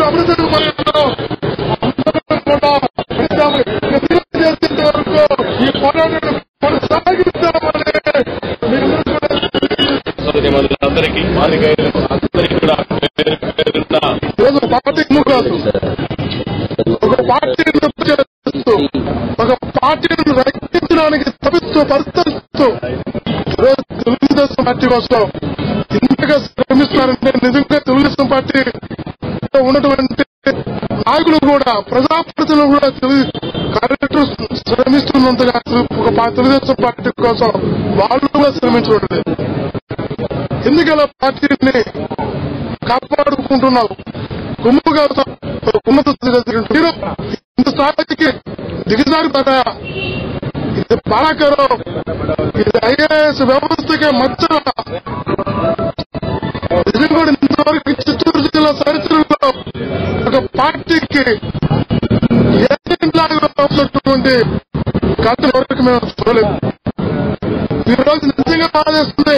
అభివృద్ధి వరకు ఈ పోరాటం కొనసాగిస్తామని ఒక పార్టీని రక్షించడానికి తప్పిస్తూ పరిస్థిస్తూ తెలుగుదేశం పార్టీ కోసం ఇంతగా శ్రమిస్తున్నారంటే నిజంగా తెలుగుదేశం పార్టీ ఉన్నటువంటి నాయకులు కూడా ప్రజాప్రతినిధులు కూడా కార్యకర్తలు శ్రమిస్తున్నంతగా ఒక తెలుగుదేశం పార్టీ కోసం వాళ్ళు కూడా శ్రమించబడలేదు. ఎందుకలా పార్టీని కాపాడుకుంటున్నావు కుమ్ముగా ఉన్నత ఇంత స్థాయికి దిగజారిపోతాయా? ఇది బాధాకరం. ఇది ఐఏఎస్ వ్యవస్థకే మచ్చ. నిజం కూడా ఇంతవరకు చిత్తూరు జిల్లా చరిత్రలో ఒక పార్టీకి ఏలాగా ఉన్నటువంటి ఘటన వరకు మేము చూడలేదు. ఈ రోజు నిజంగా బాధేస్తుంది.